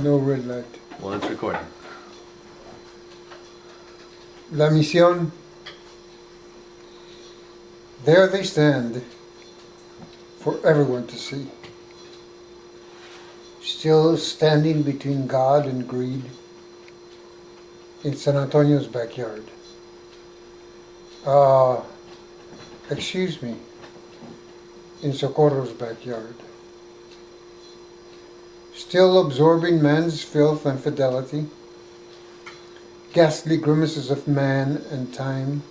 No red light. Well, it's recording. La misión. There they stand for everyone to see. Still standing between God and greed in San Antonio's backyard. Excuse me, in Socorro's backyard. Still absorbing man's filth and fidelity, ghastly grimaces of man and time,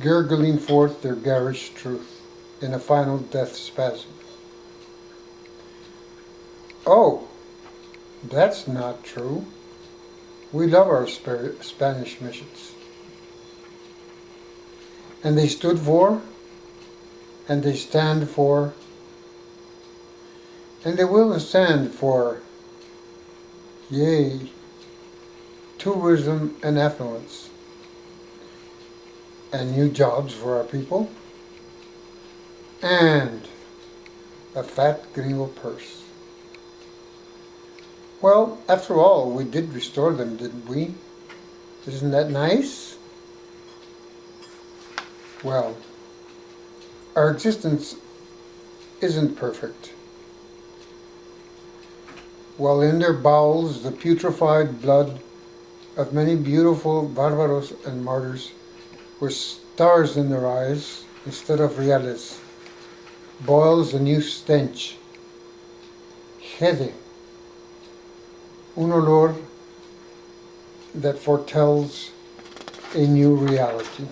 gurgling forth their garish truth in a final death spasm. Oh, that's not true. We love our Spanish missions. And they stood for, and they stand for, and they will stand for, yea, tourism and affluence, and new jobs for our people, and a fat gringo purse. Well, after all, we did restore them, didn't we? Isn't that nice? Well, our existence isn't perfect. While in their bowels the putrefied blood of many beautiful bárbaros and martyrs with stars in their eyes instead of reales, boils a new stench. Hede, un olor that foretells a new reality.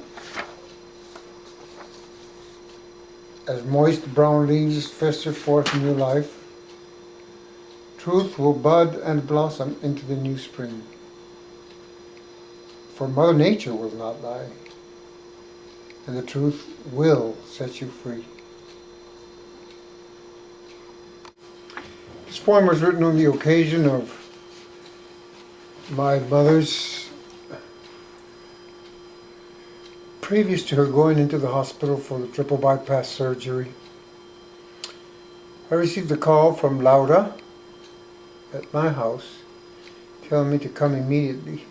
As moist brown leaves fester forth new life, truth will bud and blossom into the new spring. For Mother Nature will not lie, and the truth will set you free. This poem was written on the occasion of my mother's, previous to her going into the hospital for the triple bypass surgery. I received a call from Laura at my house telling me to come immediately.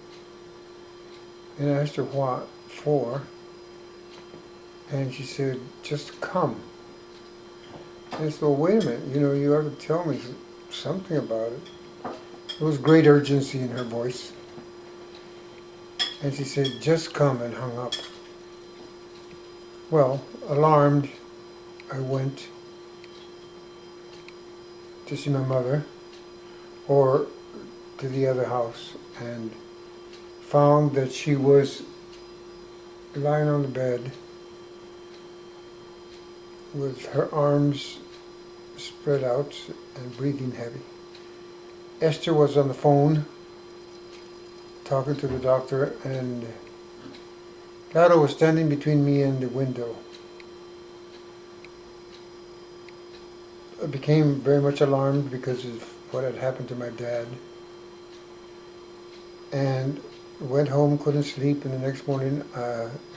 And I asked her what for, and she said, just come. And I said, well, wait a minute, you ought to tell me something about it. There was great urgency in her voice. And she said, just come, and hung up. Well, alarmed, I went to see my mother, or to the other house, and found that she was lying on the bed with her arms spread out and breathing heavy. Esther was on the phone talking to the doctor, and Bernardo was standing between me and the window. I became very much alarmed because of what had happened to my dad, and went home, couldn't sleep, and the next morning,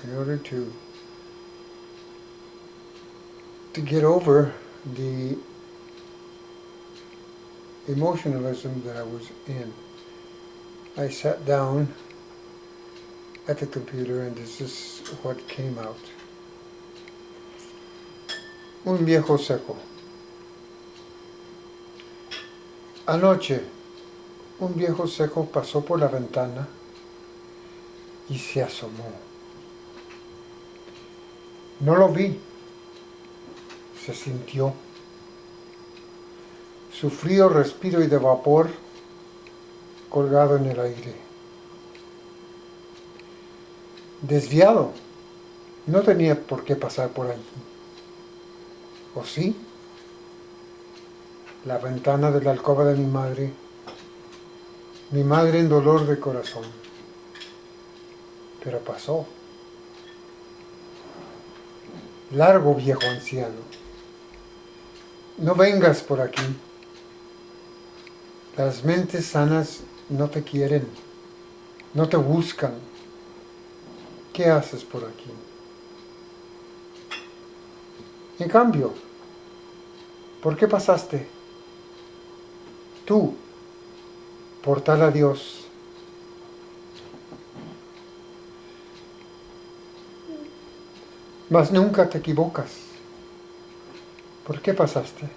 in order to get over the emotionalism that I was in, I sat down at the computer, and this is what came out. Un viejo seco. Anoche, un viejo seco pasó por la ventana y se asomó. No lo vi, se sintió. Su frío respiro y de vapor colgado en el aire. Desviado, no tenía por qué pasar por allí. ¿O sí? La ventana de la alcoba de mi madre en dolor de corazón. Pero pasó. Largo, viejo anciano. No vengas por aquí. Las mentes sanas no te quieren, no te buscan. ¿Qué haces por aquí? En cambio, ¿por qué pasaste? Tú, portal a Dios. Mas nunca te equivocas. ¿Por qué pasaste?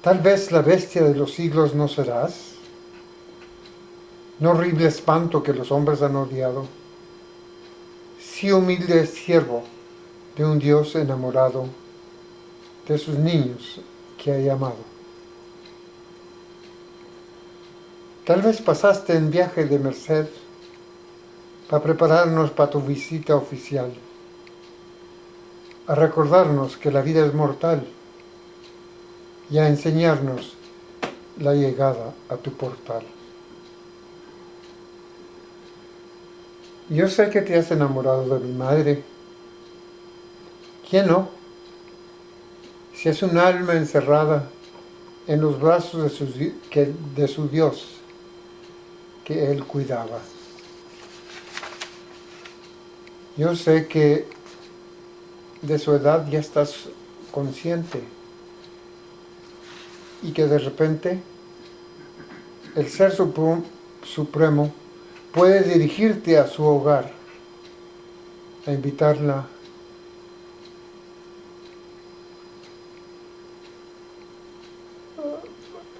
Tal vez la bestia de los siglos no serás, no horrible espanto que los hombres han odiado, sí humilde siervo de un Dios enamorado de sus niños que ha llamado. Tal vez pasaste en viaje de merced para prepararnos para tu visita oficial, a recordarnos que la vida es mortal y a enseñarnos la llegada a tu portal. Yo sé que te has enamorado de mi madre. ¿Quién no? Si es un alma encerrada en los brazos de su Dios que Él cuidaba. Yo sé que de su edad ya estás consciente y que de repente el Ser Supremo puede dirigirte a su hogar, a invitarla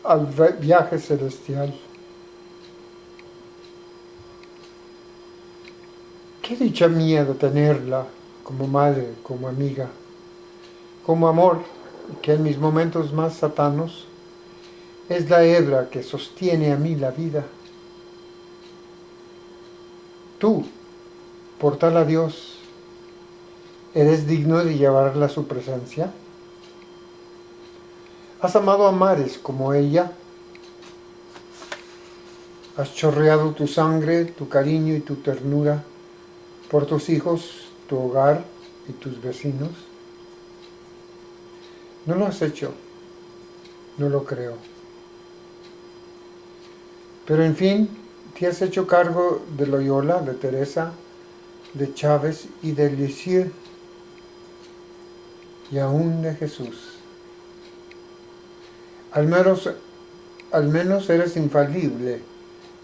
al viaje celestial. Qué dicha mía de tenerla como madre, como amiga, como amor, que en mis momentos más satanos es la hebra que sostiene a mí la vida. Tú, portal a Dios, ¿eres digno de llevarla a su presencia? ¿Has amado a mares como ella? ¿Has chorreado tu sangre, tu cariño y tu ternura por tus hijos, tu hogar y tus vecinos? No lo has hecho, no lo creo. Pero en fin, te has hecho cargo de Loyola, de Teresa, de Chávez y de Lisieux, y aún de Jesús. Al menos eres infalible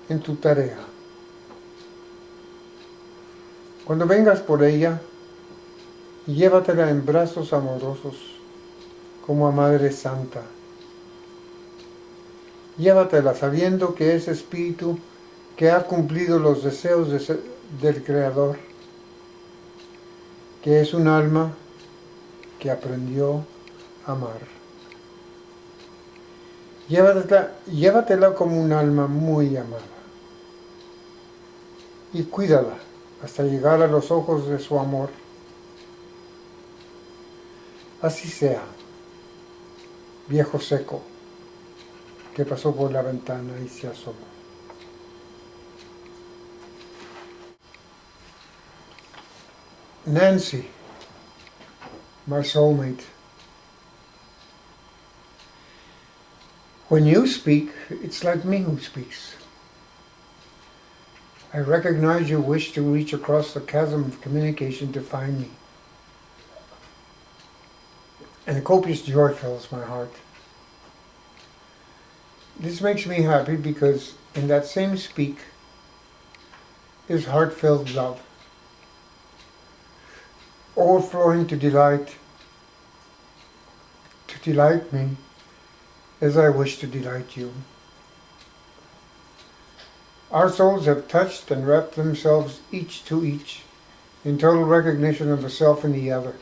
en tu tarea. Cuando vengas por ella, llévatela en brazos amorosos, como a Madre Santa. Llévatela sabiendo que es espíritu que ha cumplido los deseos del Creador, que es un alma que aprendió a amar. Llévatela como un alma muy amada y cuídala hasta llegar a los ojos de su amor. Así sea, viejo seco que pasó por la ventana y se asomó. Nancy, my soulmate. When you speak, it's like me who speaks. I recognize your wish to reach across the chasm of communication to find me. And a copious joy fills my heart. This makes me happy because in that same speak is heartfelt love, overflowing to delight me as I wish to delight you. Our souls have touched and wrapped themselves each to each in total recognition of the self and the other.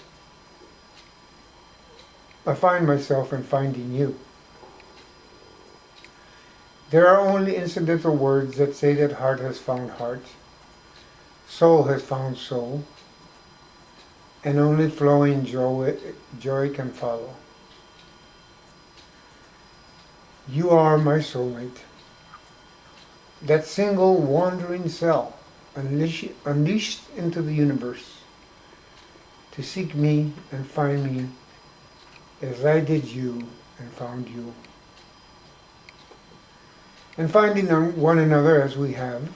I find myself in finding you. There are only incidental words that say that heart has found heart, soul has found soul, and only flowing joy can follow. You are my soulmate, that single wandering cell unleashed into the universe to seek me and find me as I did you and found you. And finding one another as we have,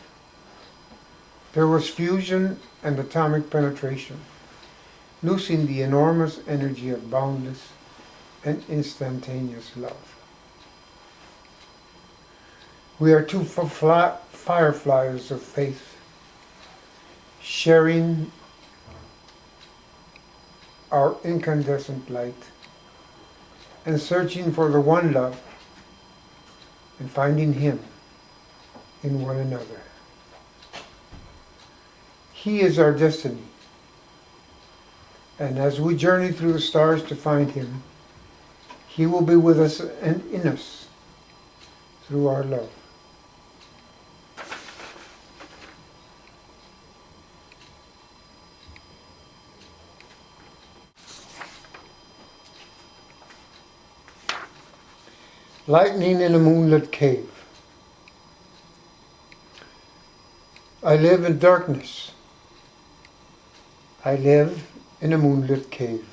there was fusion and atomic penetration, loosing the enormous energy of boundless and instantaneous love. We are two fireflies of faith, sharing our incandescent light and searching for the one love and finding Him in one another. He is our destiny, and as we journey through the stars to find Him, He will be with us and in us through our love. Lightning in a moonlit cave. I live in darkness. I live in a moonlit cave,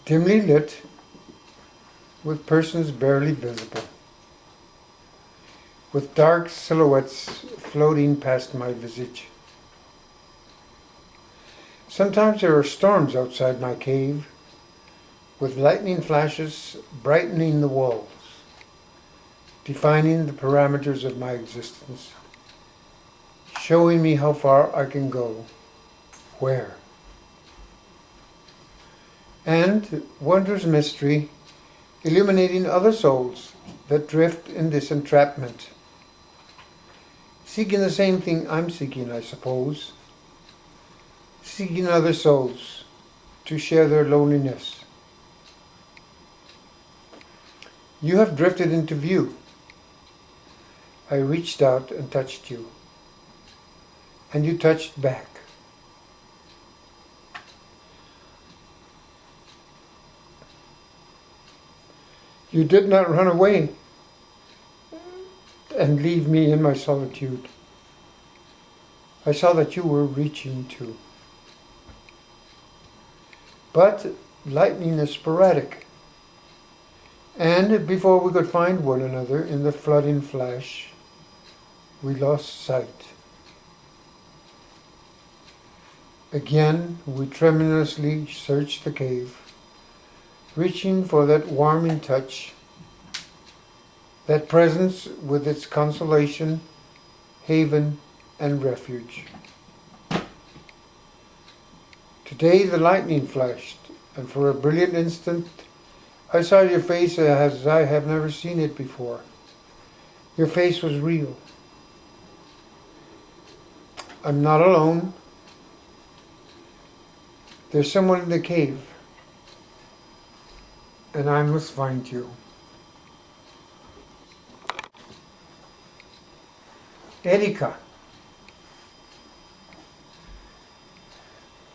dimly lit with persons barely visible, with dark silhouettes floating past my visage. Sometimes there are storms outside my cave, with lightning flashes brightening the walls, defining the parameters of my existence, showing me how far I can go, where. And wondrous mystery, illuminating other souls that drift in this entrapment, seeking the same thing I'm seeking, I suppose, seeking other souls to share their loneliness. You have drifted into view. I reached out and touched you, and you touched back. You did not run away and leave me in my solitude. I saw that you were reaching too. But lightning is sporadic. And before we could find one another in the flooding flash, we lost sight. Again, we tremulously searched the cave, reaching for that warming touch, that presence with its consolation, haven, and refuge. Today the lightning flashed, and for a brilliant instant, I saw your face as I have never seen it before. Your face was real. I'm not alone. There's someone in the cave, and I must find you. Erika,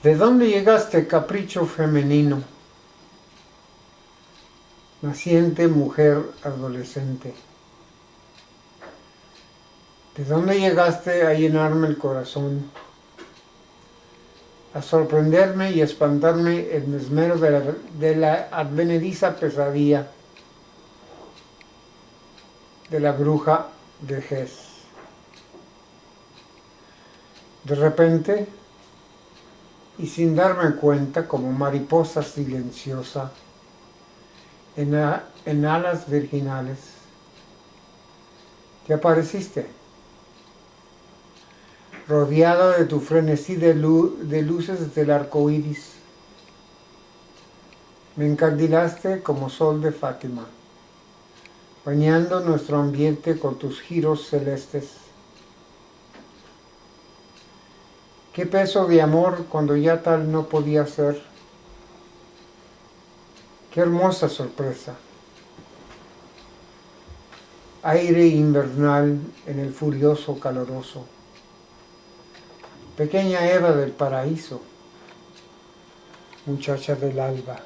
¿de dónde llegaste, capricho femenino? Naciente mujer adolescente. ¿De dónde llegaste a llenarme el corazón? A sorprenderme y espantarme el mesmero de la advenediza pesadilla de la bruja de Ges. De repente, y sin darme cuenta, como mariposa silenciosa, en alas virginales, te apareciste, rodeado de tu frenesí de luces del arco iris. Me encandilaste como sol de Fátima, bañando nuestro ambiente con tus giros celestes. Qué peso de amor cuando ya tal no podía ser. Qué hermosa sorpresa. Aire invernal en el furioso caloroso. Pequeña Eva del paraíso, muchacha del alba.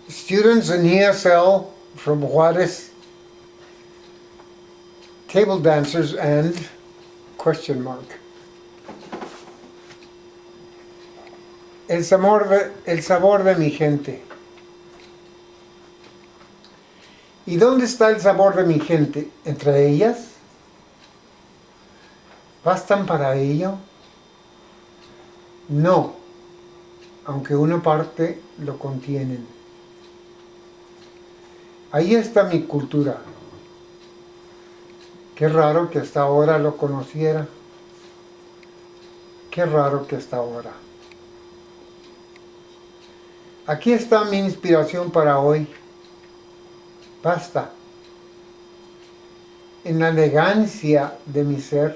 Students in ESL from Juárez, table dancers and question mark. El sabor de mi gente. ¿Y dónde está el sabor de mi gente? ¿Entre ellas? ¿Bastan para ello? No, aunque una parte lo contienen. Ahí está mi cultura. Qué raro que hasta ahora lo conociera. Qué raro que hasta ahora. Aquí está mi inspiración para hoy. Basta. En la elegancia de mi ser,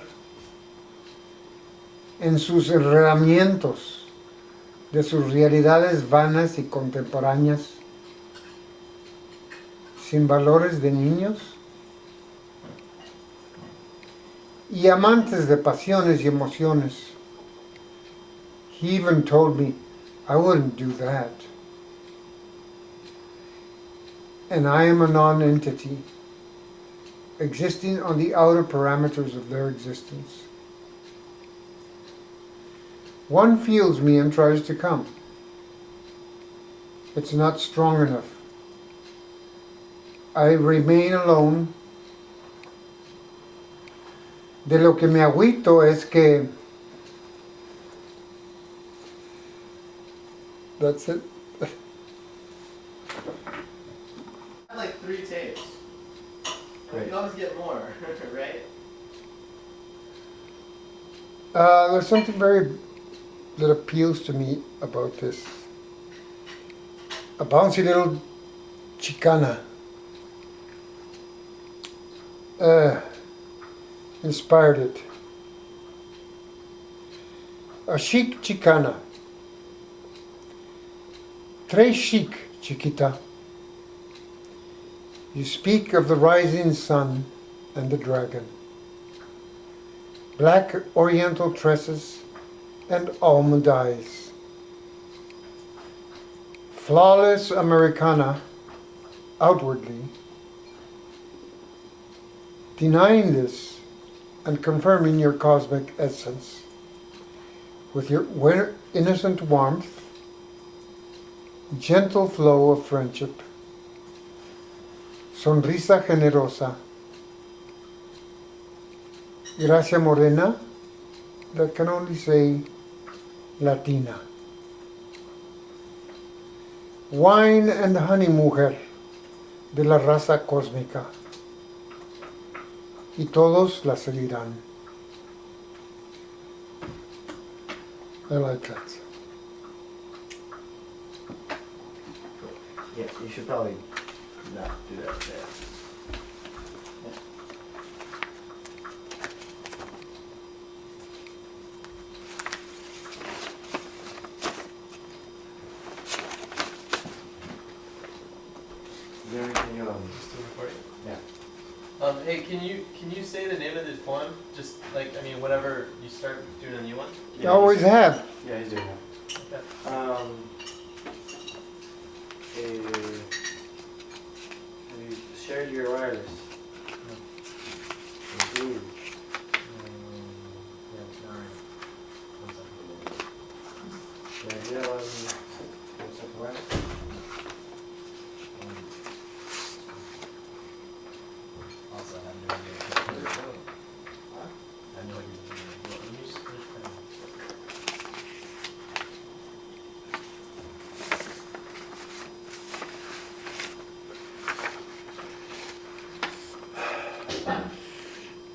en sus enredamientos de sus realidades vanas y contemporáneas, sin valores de niños, y amantes de pasiones y emociones. He even told me I wouldn't do that. And I am a non-entity, existing on the outer parameters of their existence. One feels me and tries to come. It's not strong enough. I remain alone. De lo que me agüito es que... That's it. Like 3 tapes. We Right. can always get more, right? There's something that appeals to me about this. A bouncy little Chicana. Inspired it. A chic Chicana. Très chic, chiquita. You speak of the rising sun and the dragon. Black oriental tresses and almond eyes. Flawless Americana outwardly. Denying this and confirming your cosmic essence with your innocent warmth, gentle flow of friendship, sonrisa generosa, gracia morena, that can only say Latina. Wine and honey mujer de la raza cósmica. Y todos la seguirán. I like that. Yeah, you should probably not do that there. Is there anything Still recording. Yeah. Hey, can you say the name of this poem? Just like, I mean, whatever you start doing a new one. I always have. Yeah, he's doing that. Okay. Have you shared your wireless? Ooh. Yeah, alright. 1 second. Yeah, you know, what's up, wireless? Also, I have no idea. I have no idea. Let me just finish playing.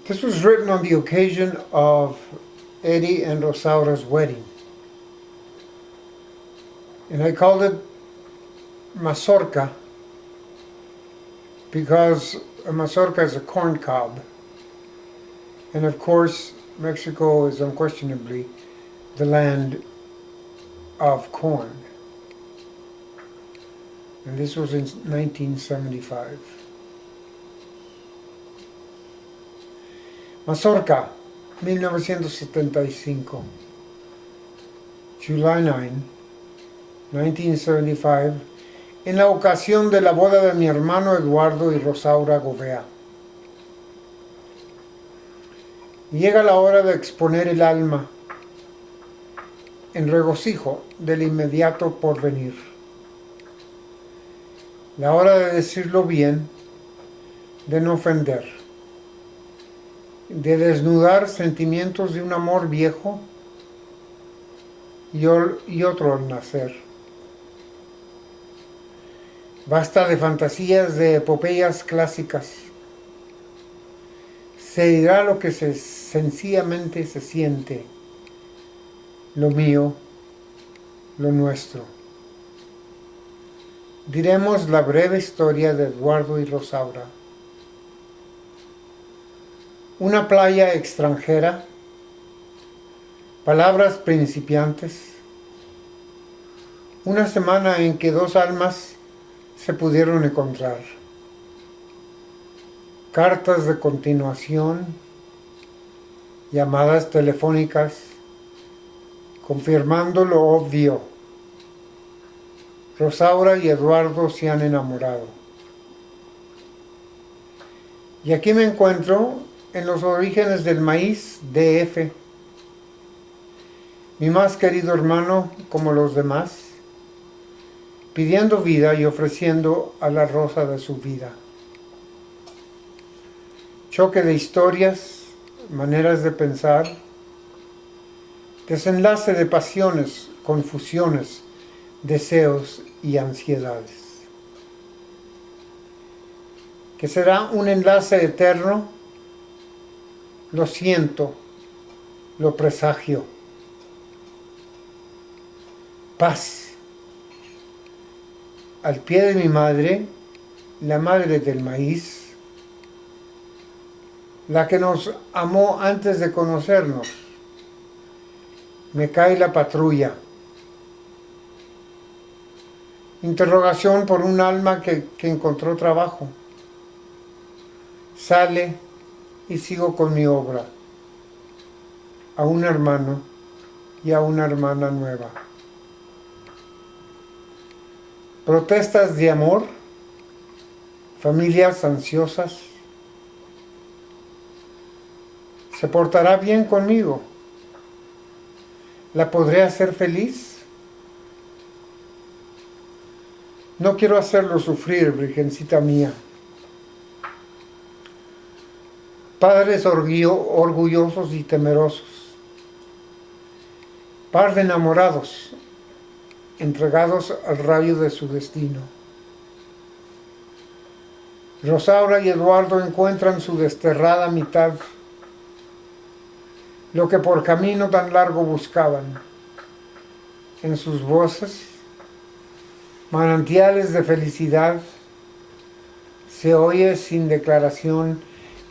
This was written on the occasion of Eddie and Rosaura's wedding. And I called it mazorca because a mazorca is a corn cob. And of course, Mexico is unquestionably the land of corn. And this was in 1975. Mazorca, 1975, July 9, 1975, en la ocasión de la boda de mi hermano Eduardo y Rosaura Govea. Llega la hora de exponer el alma en regocijo del inmediato porvenir. La hora de decirlo bien, de no ofender, de desnudar sentimientos de un amor viejo y otro al nacer. Basta de fantasías, de epopeyas clásicas. Se dirá lo que sencillamente se siente, lo mío, lo nuestro. Diremos la breve historia de Eduardo y Rosaura. Una playa extranjera, palabras principiantes, una semana en que dos almas se pudieron encontrar. Cartas de continuación, llamadas telefónicas, confirmando lo obvio. Rosaura y Eduardo se han enamorado. Y aquí me encuentro en los orígenes del maíz DF. Mi más querido hermano, como los demás, pidiendo vida y ofreciendo a la rosa de su vida. Choque de historias, maneras de pensar, desenlace de pasiones, confusiones, deseos y ansiedades. Que será un enlace eterno, lo siento, lo presagio. Paz. Al pie de mi madre, la madre del maíz, la que nos amó antes de conocernos. Me cae la patrulla. Interrogación por un alma que encontró trabajo. Sale y sigo con mi obra. A un hermano y a una hermana nueva. Protestas de amor, familias ansiosas. ¿Se portará bien conmigo? ¿La podré hacer feliz? No quiero hacerlo sufrir, virgencita mía. Padres orgullosos y temerosos. Par de enamorados, entregados al rayo de su destino. Rosaura y Eduardo encuentran su desterrada mitad, lo que por camino tan largo buscaban. En sus voces, manantiales de felicidad, se oye sin declaración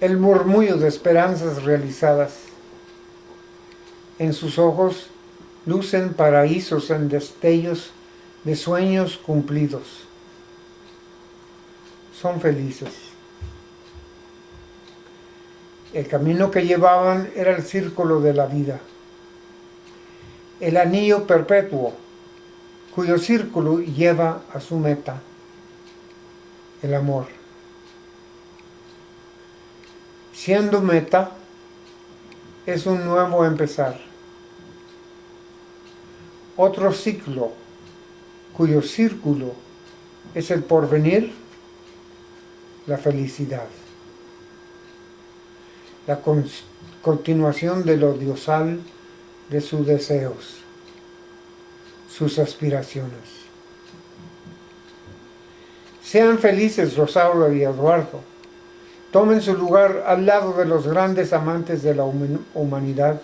el murmullo de esperanzas realizadas. En sus ojos lucen paraísos en destellos de sueños cumplidos. Son felices. El camino que llevaban era el círculo de la vida, el anillo perpetuo, cuyo círculo lleva a su meta, el amor. Siendo meta, es un nuevo empezar. Otro ciclo, cuyo círculo es el porvenir, la felicidad. La continuación de lo diosal de sus deseos, sus aspiraciones. Sean felices Rosaura y Eduardo. Tomen su lugar al lado de los grandes amantes de la humanidad.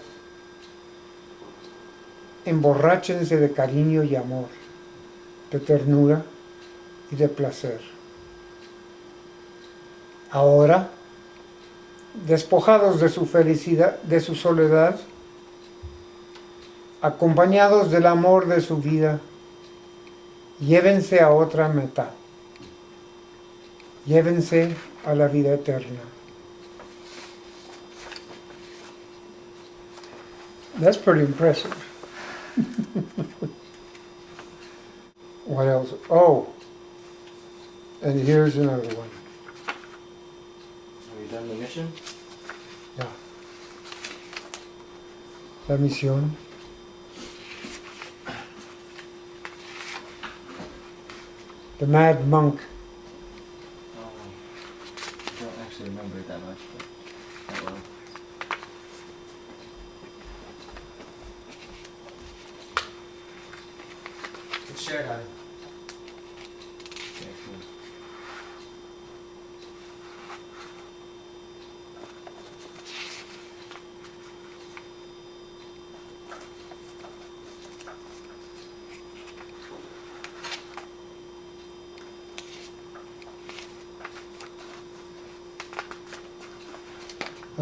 Emborráchense de cariño y amor, de ternura y de placer. Ahora, despojados de su felicidad, de su soledad, acompañados del amor de su vida, llévense a otra meta. Llévense a la vida eterna. That's pretty impressive. What else? Oh, and here's another one. Have you done the mission? Yeah. La misión. The Mad Monk. I don't actually remember it that much, but that well. shared, honey. Okay, cool.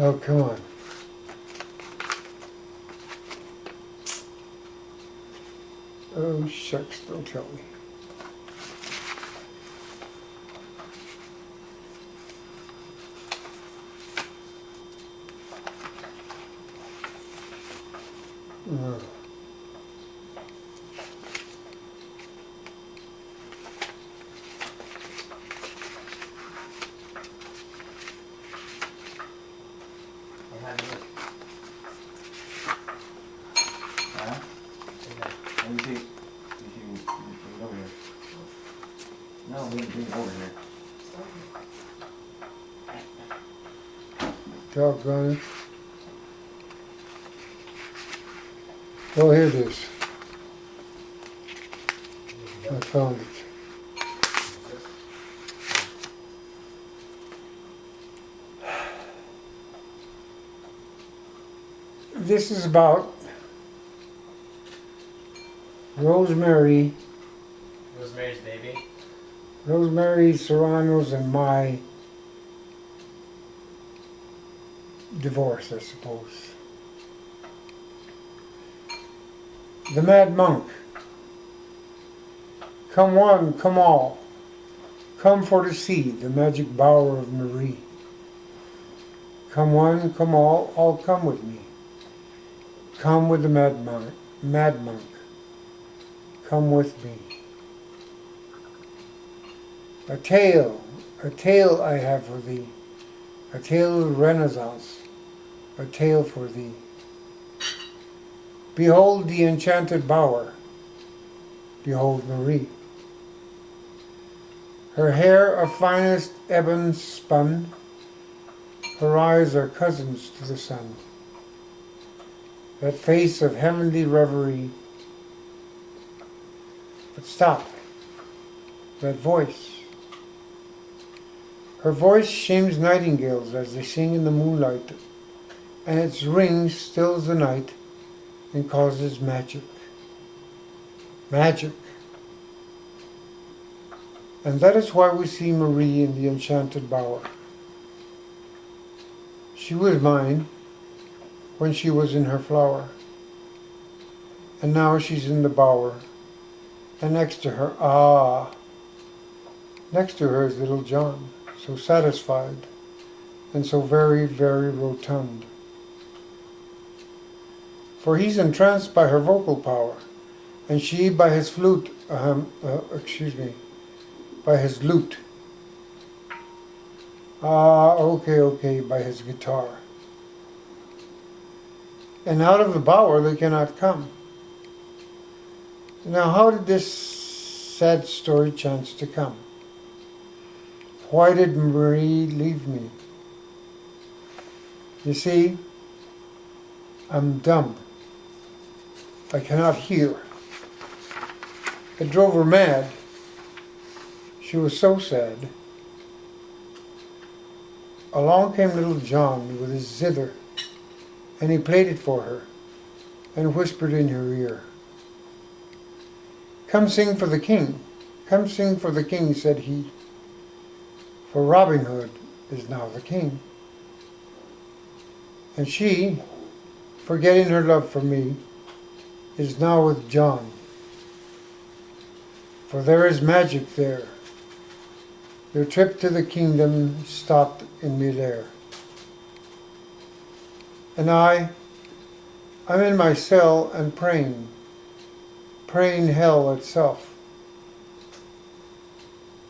Oh, come on. Oh, shucks, don't tell me. Uh, I'm having it. Huh? Okay. Let me see. Bring it over here. No, bring it over here. Doggone it. Oh, here it is. I found it. This is about Rosemary Rosemary's Baby. Serrano's and my divorce, I suppose. The Mad Monk. Come one, come all. Come for to see the magic bower of Marie. Come one, come all come with me. Come with the mad monk. Come with me. A tale I have for thee. A tale of Renaissance, a tale for thee. Behold the enchanted bower. Behold Marie. Her hair of finest ebon spun. Her eyes are cousins to the sun. That face of heavenly reverie. But stop. That voice. Her voice shames nightingales as they sing in the moonlight, and its ring stills the night and causes magic. Magic. And that is why we see Marie in the enchanted bower. She was mine when she was in her flower, and now she's in the bower, and next to her, next to her is little John, so satisfied and so very, very rotund. For he's entranced by her vocal power, and she by his by his lute. Okay, by his guitar. And out of the bower they cannot come. Now how did this sad story chance to come? Why did Marie leave me? You see, I'm dumb. I cannot hear. It drove her mad. She was so sad. Along came little John with his zither, and he played it for her, and whispered in her ear. Come sing for the king, come sing for the king, said he, for Robin Hood is now the king. And she, forgetting her love for me, is now with John. For there is magic there. Their trip to the kingdom stopped in midair. And I'm in my cell and praying hell itself.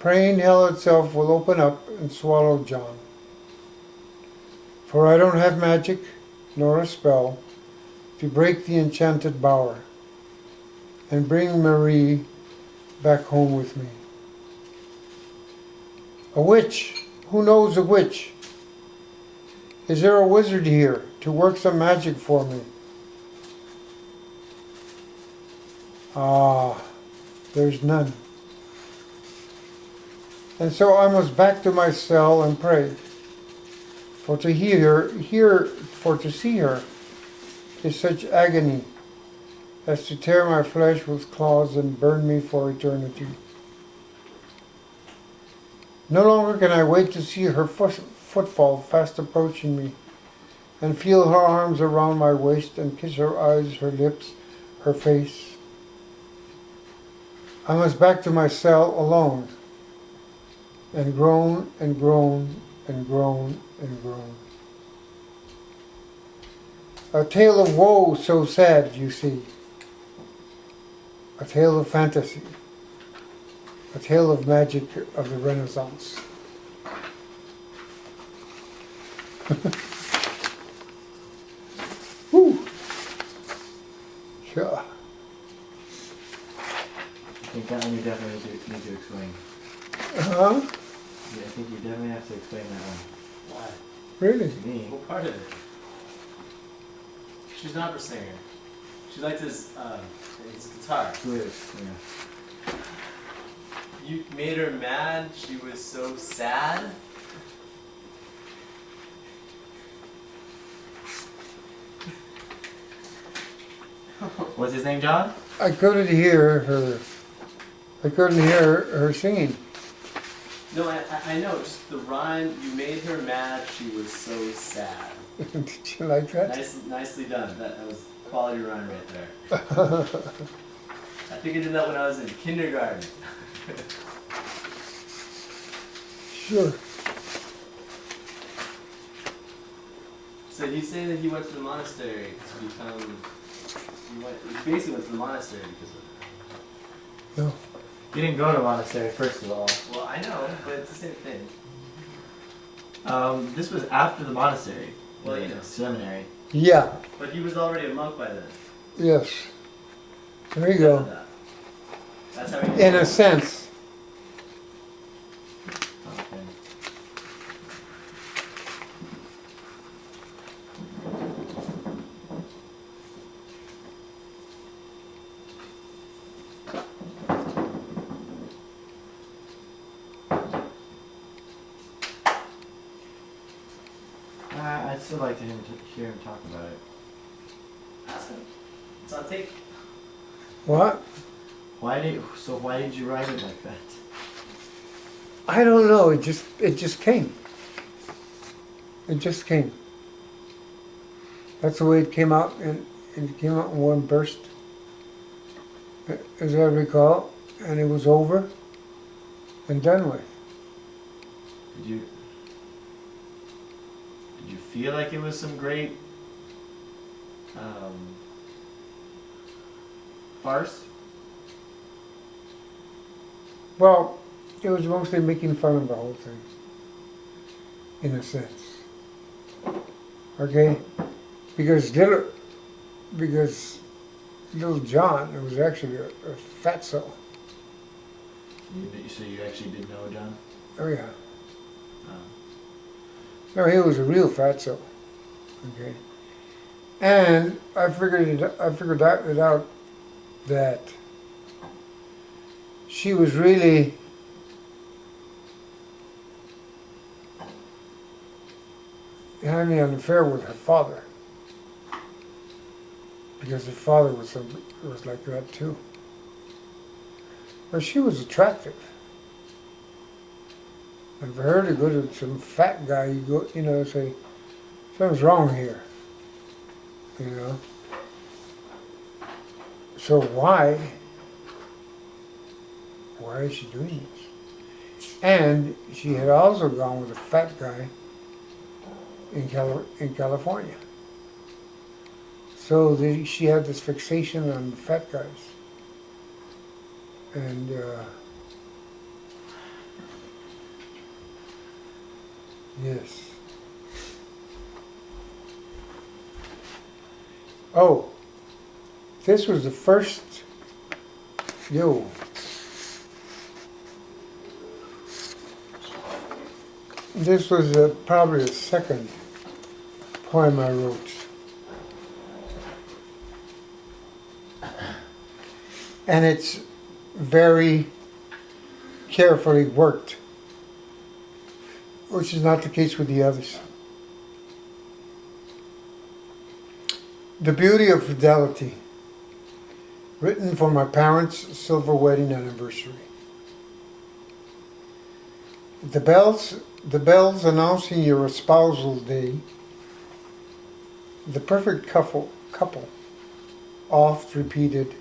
Praying hell itself will open up and swallow John. For I don't have magic nor a spell to break the enchanted bower and bring Marie back home with me. A witch? Who knows a witch? Is there a wizard here to work some magic for me? There's none. And so I must back to my cell and pray. For to for to see her is such agony as to tear my flesh with claws and burn me for eternity. No longer can I wait to see her footfall fast approaching me, and feel her arms around my waist and kiss her eyes, her lips, her face. I must back to my cell alone, and groan and groan and groan and groan. A tale of woe so sad, you see. A tale of fantasy. A tale of magic of the Renaissance. Whew. Yeah. I think that one you definitely need to explain. Huh? Yeah, I think you definitely have to explain that one. Why? Really? To me. What part of it? She's an opera singer. She likes his guitar. Twist, yeah. You made her mad. She was so sad. What's his name, John? I couldn't hear her. I couldn't hear her singing. No, I know. Just the rhyme. You made her mad. She was so sad. Did you like that? Nicely done. That was quality rhyme right there. I think I did that when I was in kindergarten. Sure. So he's saying that he went to the monastery to become. He basically went to the monastery because of it. No. You didn't go to a monastery, first of all. Well, I know, but it's the same thing. This was after the monastery. Well, the you know. Seminary. Yeah. But he was already a monk by then. Yes. There you Because of go. that. That's how he. In a sense. Okay. I'd still like to hear him talk about it. Ask him. It's on tape. What? Why did you write it like that? I don't know. It just came. It just came. That's the way it came out, and it came out in one burst, as I recall, and it was over and done with. Did you feel like it was some great farce? Well, it was mostly making fun of the whole thing, in a sense. Okay, because little John was actually a fatso. So you actually did know John? Oh yeah. Oh. No, he was a real fatso. Okay, and I figured it out that she was really having an affair with her father, because her father was like that too. But she was attractive, and for her to go to some fat guy, say something's wrong here, So why is she doing this? And she had also gone with a fat guy in California. So she had this fixation on fat guys. And yes. Oh, this was the first, this was probably the second poem I wrote. And very carefully worked, which is not the case with the others. The Beauty of Fidelity, written for my parents' silver wedding anniversary. The bells announcing your espousal day, the perfect couple, oft repeated,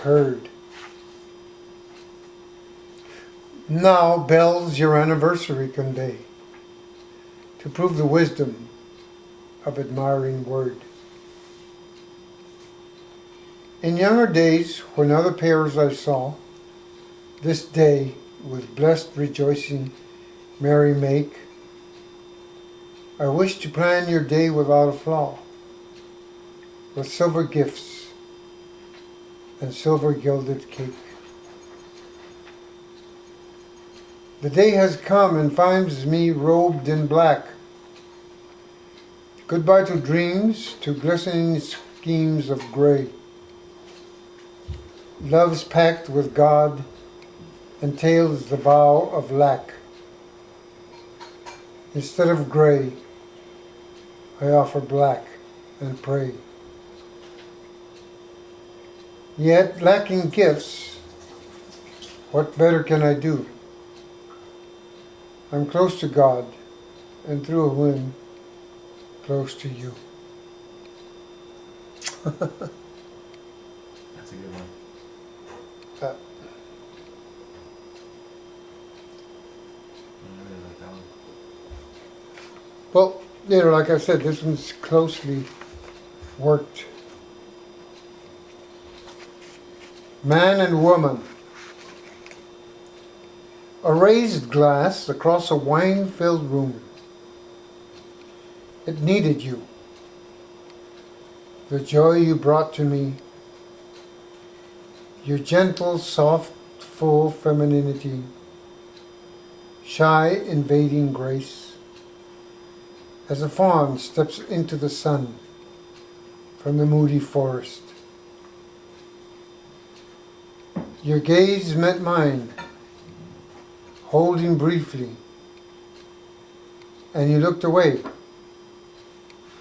heard. Now bells your anniversary convey, to prove the wisdom of admiring word. In younger days, when other pairs I saw, this day with blessed rejoicing merry make, I wish to plan your day without a flaw, with silver gifts and silver gilded cake. The day has come and finds me robed in black. Goodbye to dreams, to glistening schemes of gray. Love's pact with God entails the vow of lack. Instead of gray, I offer black and pray. Yet, lacking gifts, what better can I do? I'm close to God, and through a whim, close to you. That's a good one. Uh, I really like that one. Well, like I said, this one's closely worked. Man and woman. A raised glass across a wine-filled room. It needed you. The joy you brought to me. Your gentle, soft, full femininity. Shy, invading grace. As a fawn steps into the sun from the moody forest. Your gaze met mine, holding briefly, and you looked away,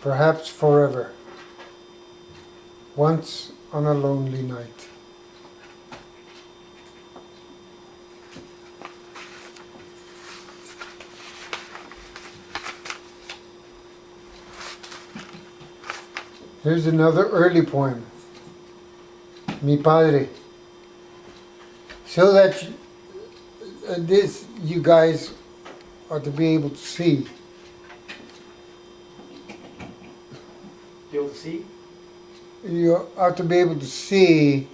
perhaps forever, once on a lonely night. Here's another early poem, Mi Padre. So that this you guys ought to be able to see. You'll see? You ought to be able to see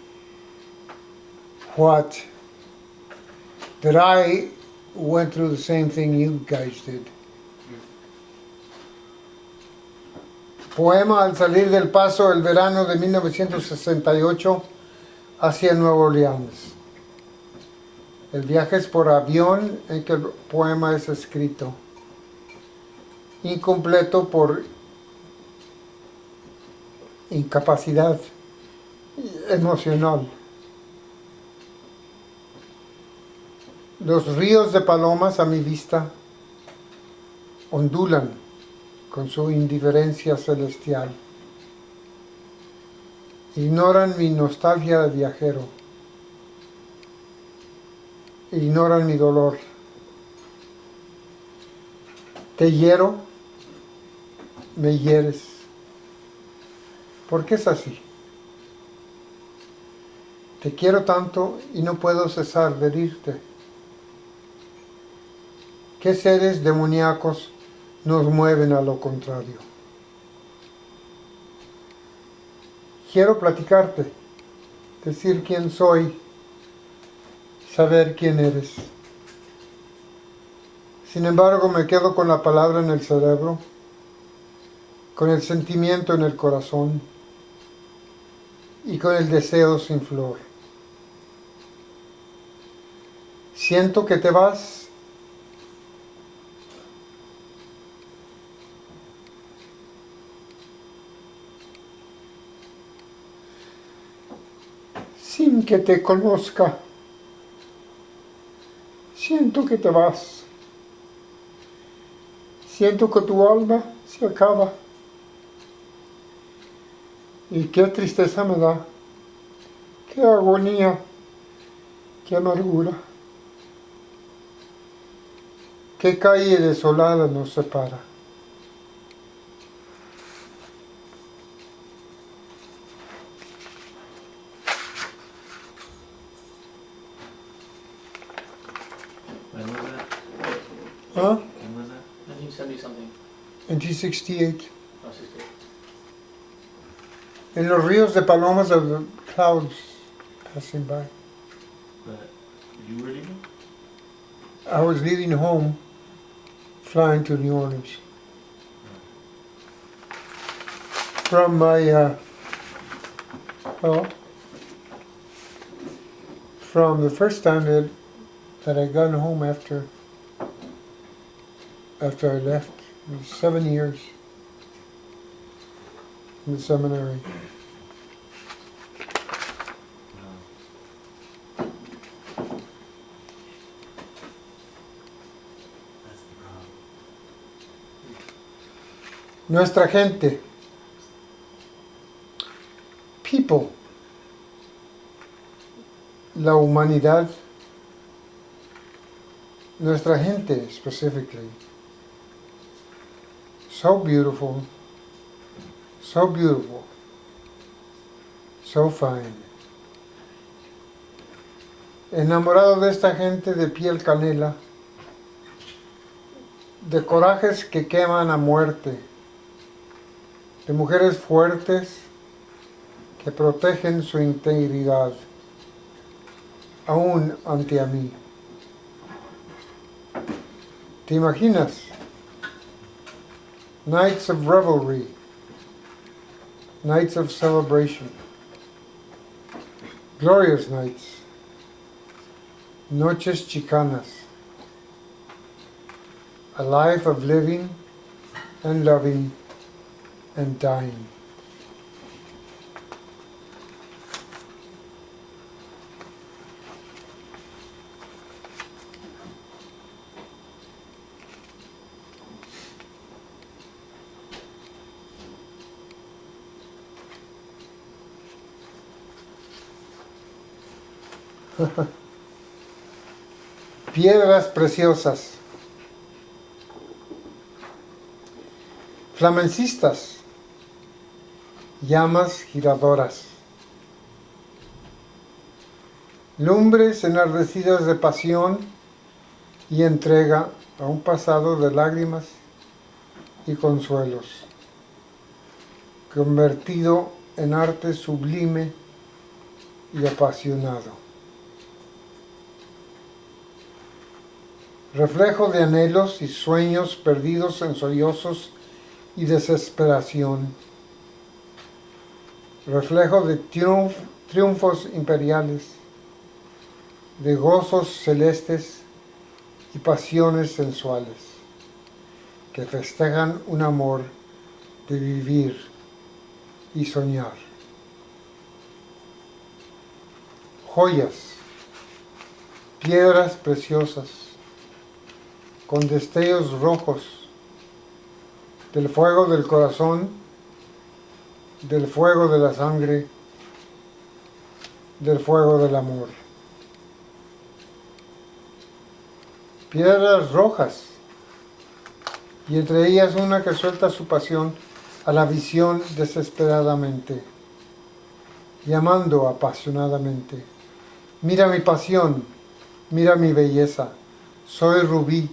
what that I went through the same thing you guys did. Poema al salir del paso el verano de 1968 hacia Nueva Orleans. El viaje es por avión en que el poema es escrito. Incompleto por incapacidad emocional. Los ríos de palomas a mi vista ondulan con su indiferencia celestial. Ignoran mi nostalgia de viajero. Ignoran mi dolor. Te hiero, me hieres. ¿Por qué es así? Te quiero tanto y no puedo cesar de herirte. ¿Qué seres demoníacos nos mueven a lo contrario? Quiero platicarte, decir quién soy, saber quién eres. Sin embargo, me quedo con la palabra en el cerebro, con el sentimiento en el corazón y con el deseo sin flor. Siento que te vas. Sin que te conozca. Siento que te vas. Siento que tu alma se acaba. Y qué tristeza me da. Qué agonía. Qué amargura. Qué calle desolada nos separa. When was that? Huh? When was that? 1970 something. 1968. Oh, 68. En los ríos de palomas of the clouds passing by. But you were leaving? I was leaving home, flying to New Orleans. From my, from the first time that I got home after I left, it was 7 years in the seminary. That's the problem. Nuestra gente, people, la humanidad, nuestra gente specifically, so beautiful, so fine. Enamorado de esta gente de piel canela, de corajes que queman a muerte, de mujeres fuertes que protegen su integridad, aún ante a mí. ¿Te imaginas? Nights of revelry, nights of celebration, glorious nights, noches chicanas, a life of living and loving and dying. Piedras preciosas, flamencistas, llamas giradoras, lumbres enardecidas de pasión y entrega a un pasado de lágrimas y consuelos, convertido en arte sublime y apasionado. Reflejo de anhelos y sueños perdidos en sollozos y desesperación. Reflejo de triunfos imperiales, de gozos celestes y pasiones sensuales, que festejan un amor de vivir y soñar. Joyas, piedras preciosas, con destellos rojos, del fuego del corazón, del fuego de la sangre, del fuego del amor. Piedras rojas, y entre ellas una que suelta su pasión a la visión desesperadamente, llamando apasionadamente. Mira mi pasión, mira mi belleza, soy rubí,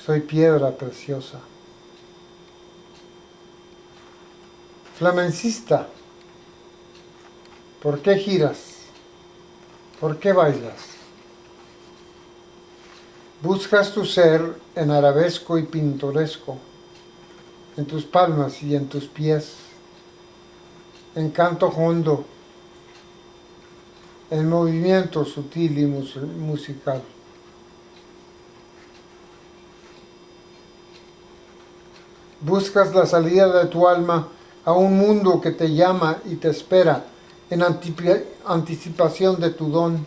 soy piedra preciosa. Flamencista, ¿por qué giras? ¿Por qué bailas? Buscas tu ser en arabesco y pintoresco, en tus palmas y en tus pies, en canto hondo, en movimiento sutil y musical. Buscas la salida de tu alma a un mundo que te llama y te espera en anticipación de tu don.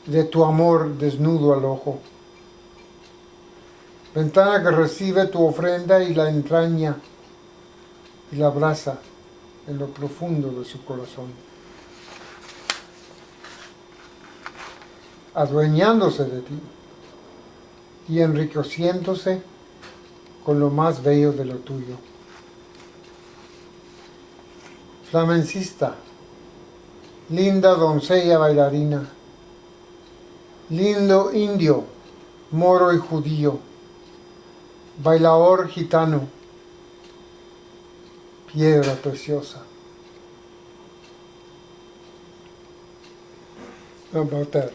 de tu amor desnudo al ojo. Ventana que recibe tu ofrenda y la entraña y la abraza en lo profundo de su corazón, adueñándose de ti y enriqueciéndose con lo más bello de lo tuyo. Flamencista, linda doncella bailarina, lindo indio, moro y judío, bailador gitano, piedra preciosa. How about that?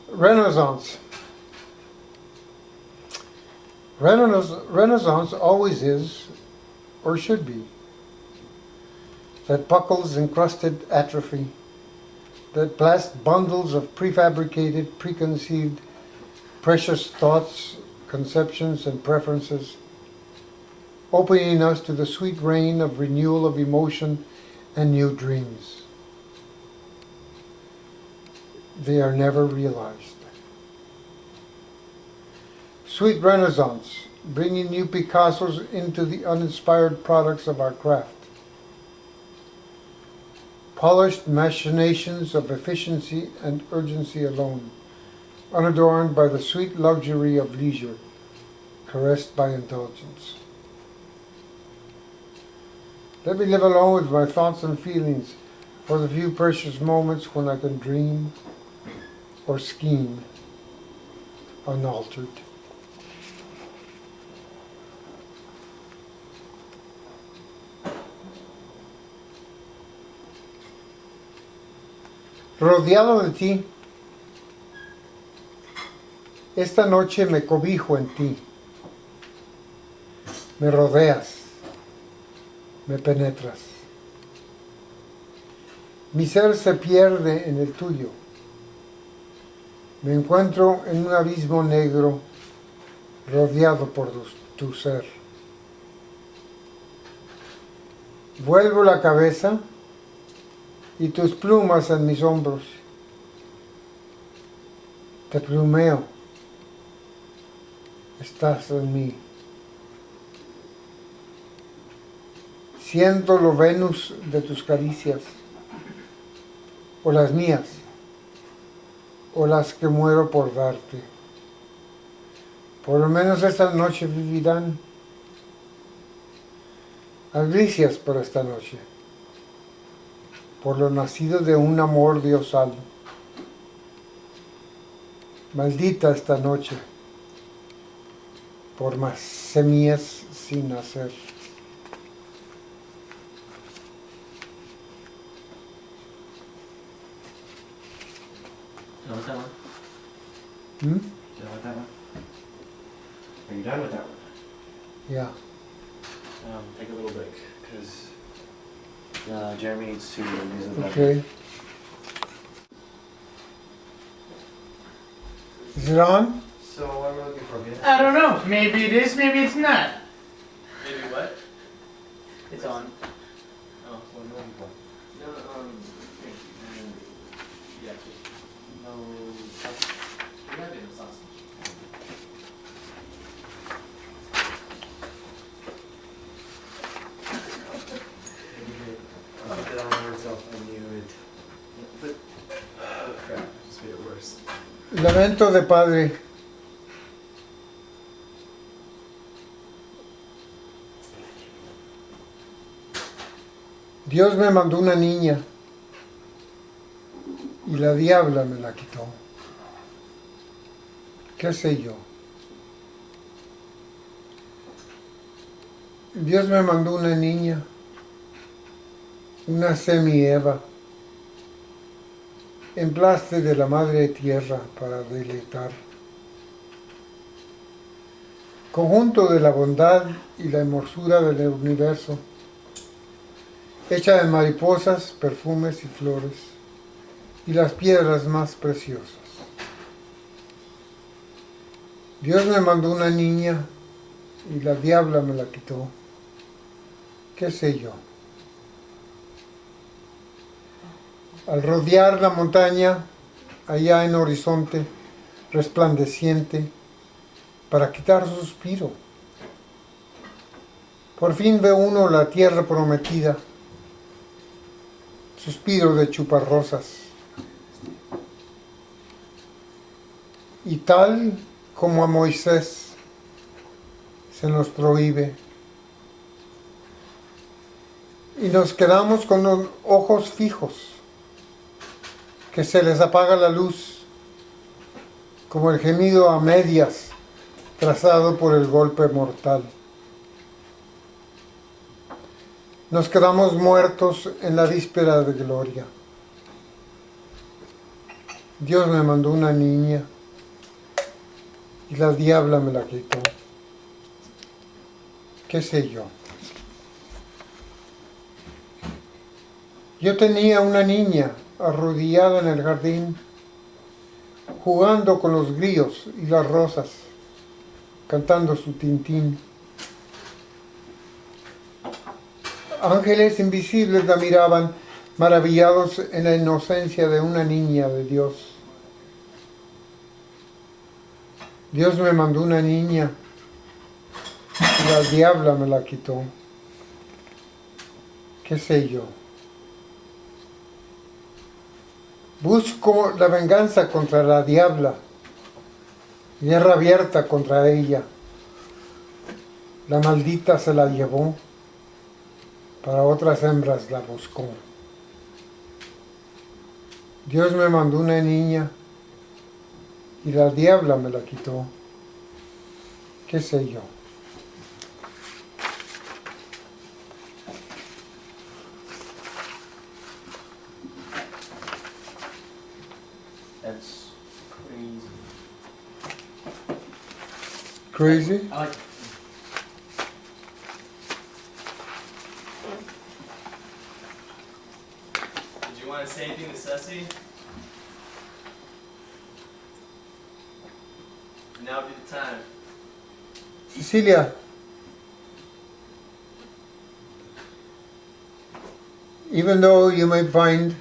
Renaissance. Renaissance always is, or should be, that buckles encrusted atrophy, that blast bundles of prefabricated, preconceived, precious thoughts, conceptions, and preferences, opening us to the sweet rain of renewal of emotion and new dreams. They are never realized. Sweet Renaissance, bringing new Picassos into the uninspired products of our craft. Polished machinations of efficiency and urgency alone, unadorned by the sweet luxury of leisure, caressed by indulgence. Let me live alone with my thoughts and feelings for the few precious moments when I can dream or scheme unaltered. Rodeado de ti, esta noche me cobijo en ti. Me rodeas, me penetras. Mi ser se pierde en el tuyo. Me encuentro en un abismo negro rodeado por tu ser. Vuelvo la cabeza y tus plumas en mis hombros. Te plumeo. Estás en mí. Siento lo Venus de tus caricias, o las mías, o las que muero por darte. Por lo menos esta noche vivirán. Albricias por esta noche, por lo nacido de un amor diosal. Maldita esta noche, por más semillas sin nacer. Done with that one? Hmm? Done with that one? Are you done with that one? Yeah. Take a little break, because Jeremy needs to use the bathroom. Okay. Is it on? So what are we looking for, Venus? I don't know. Maybe it is, maybe it's not. Maybe what? It's on. Oh, What are we looking for? no, thank you. Yeah, just no sausage. There might be no sausage. Put it on yourself, I knew it. Oh crap, just made it worse. Lamento de padre. Dios me mandó una niña y la diabla me la quitó. ¿Qué sé yo? Dios me mandó una niña, una semi-Eva, emplaste de la madre tierra para deleitar. Conjunto de la bondad y la hermosura del universo, hecha de mariposas, perfumes y flores, y las piedras más preciosas. Dios me mandó una niña y la diabla me la quitó. ¿Qué sé yo? Al rodear la montaña, allá en horizonte resplandeciente, para quitar suspiro, por fin ve uno la tierra prometida, suspiro de chuparrosas. Y tal como a Moisés se nos prohíbe, y nos quedamos con los ojos fijos, que se les apaga la luz, como el gemido a medias trazado por el golpe mortal. Nos quedamos muertos en la víspera de gloria. Dios me mandó una niña y la diabla me la quitó. ¿Qué sé yo? Yo tenía una niña arrodillada en el jardín, jugando con los grillos y las rosas, cantando su tintín. Ángeles invisibles la miraban, maravillados en la inocencia de una niña de Dios. Dios me mandó una niña y la diabla me la quitó. ¿Qué sé yo? Busco la venganza contra la diabla, guerra abierta contra ella. La maldita se la llevó, para otras hembras la buscó. Dios me mandó una niña y la diabla me la quitó. ¿Qué sé yo? That's crazy. Crazy? I like Did you want to say anything to Ceci? Now would be the time. Cecilia, even though you may find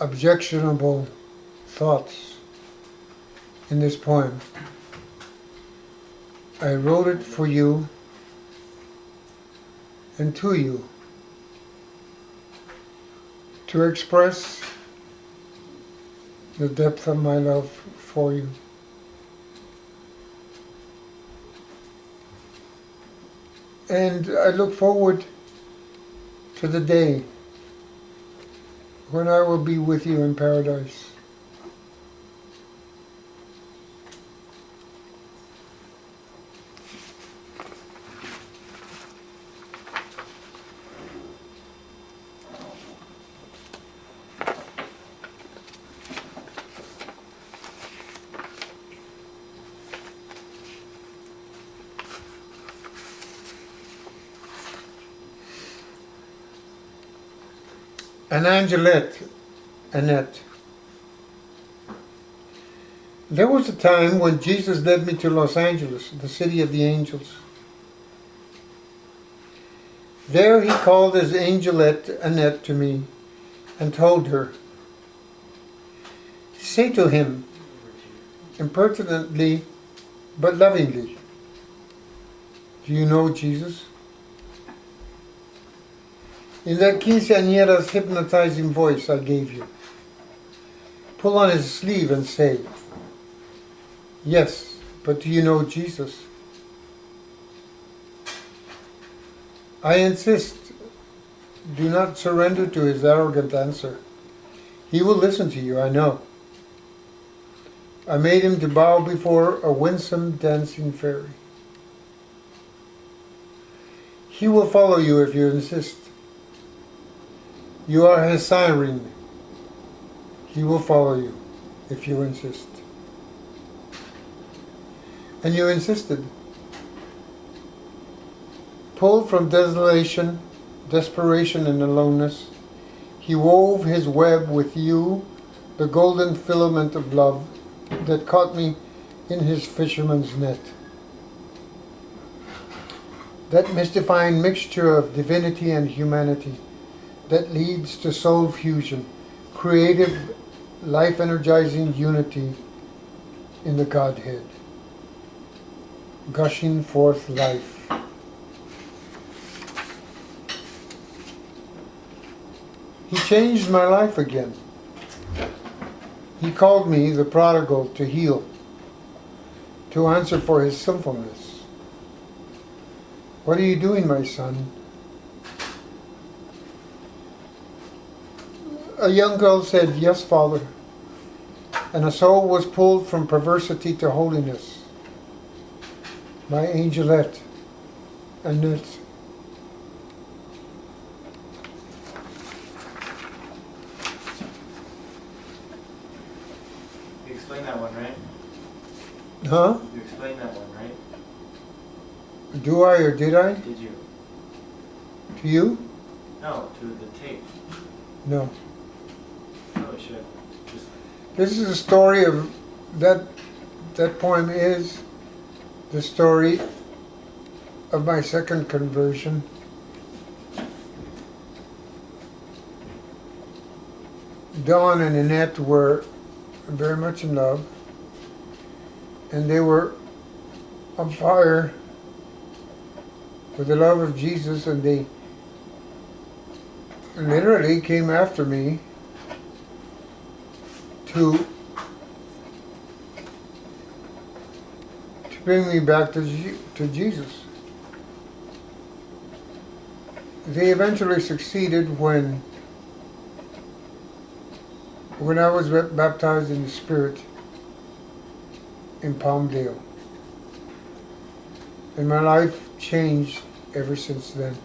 objectionable thoughts in this poem, I wrote it for you and to you to express the depth of my love for you. And I look forward to the day when I will be with you in paradise. And Annette. There was a time when Jesus led me to Los Angeles, the city of the angels. There he called his angelette Annette to me and told her, "Say to him, impertinently but lovingly, do you know Jesus?" In that quinceañera's hypnotizing voice I gave you, pull on his sleeve and say, "Yes, but do you know Jesus?" I insist, do not surrender to his arrogant answer. He will listen to you, I know. I made him to bow before a winsome dancing fairy. He will follow you if you insist. You are his siren. He will follow you if you insist. And you insisted. Pulled from desolation, desperation, and aloneness, he wove his web with you, the golden filament of love that caught me in his fisherman's net. That mystifying mixture of divinity and humanity that leads to soul fusion, creative, life-energizing unity in the Godhead, gushing forth life. He changed my life again. He called me the prodigal to heal, to answer for his sinfulness. What are you doing, my son? A young girl said, yes, Father. And a soul was pulled from perversity to holiness. My angelette, Annette. You explained that one, right? Huh? You explained that one, right? Do I or did I? Did you? To you? No, to the tape. No. Probably should. Just This is a story of that poem is the story of my second conversion. Dawn and Annette were very much in love, and they were on fire with the love of Jesus, and they literally came after me to bring me back to Jesus. They eventually succeeded when I was baptized in the Spirit in Palmdale. And my life changed ever since then.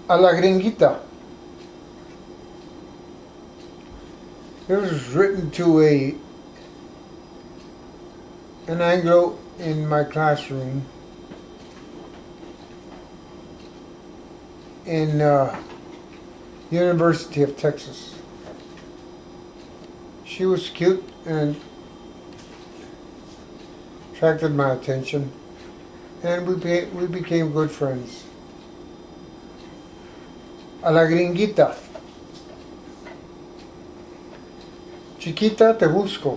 A la gringuita. It was written to an Anglo in my classroom in University of Texas. She was cute and attracted my attention, and we became good friends. A la gringuita. Chiquita, te busco.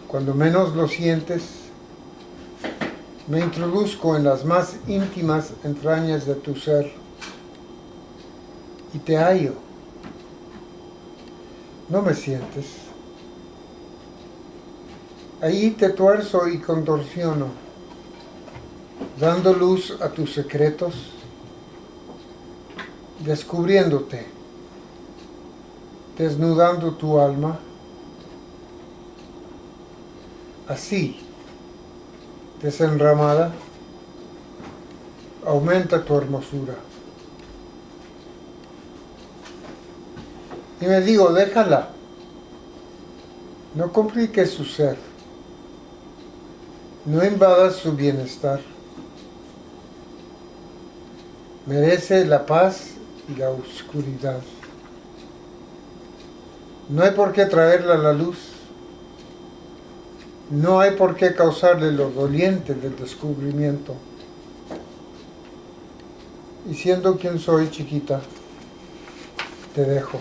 Cuando menos lo sientes, me introduzco en las más íntimas entrañas de tu ser y te hallo. No me sientes. Allí te tuerzo y contorsiono, dando luz a tus secretos, descubriéndote, desnudando tu alma. Así, desenramada, aumenta tu hermosura. Y me digo, déjala, no compliques su ser, no invadas su bienestar. Merece la paz y la oscuridad. No hay por qué traerla a la luz. No hay por qué causarle lo doliente del descubrimiento. Y siendo quien soy, chiquita, te dejo.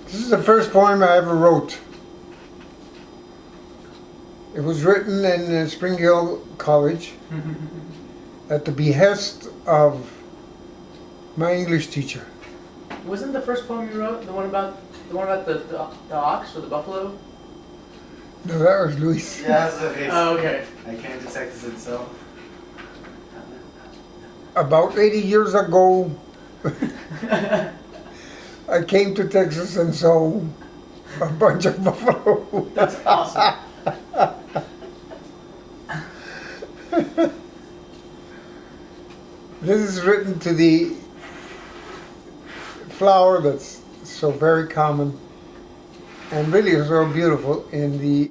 This is the first poem I ever wrote. It was written in Spring Hill College at the behest of my English teacher. Wasn't the first poem you wrote the one about the ox or the buffalo? No, that was Luis. Yeah, that's okay. Oh, okay. I can't detect this itself. About 80 years ago, I came to Texas and saw a bunch of buffalo. That's awesome. This is written to the flower that's so very common and really so beautiful in the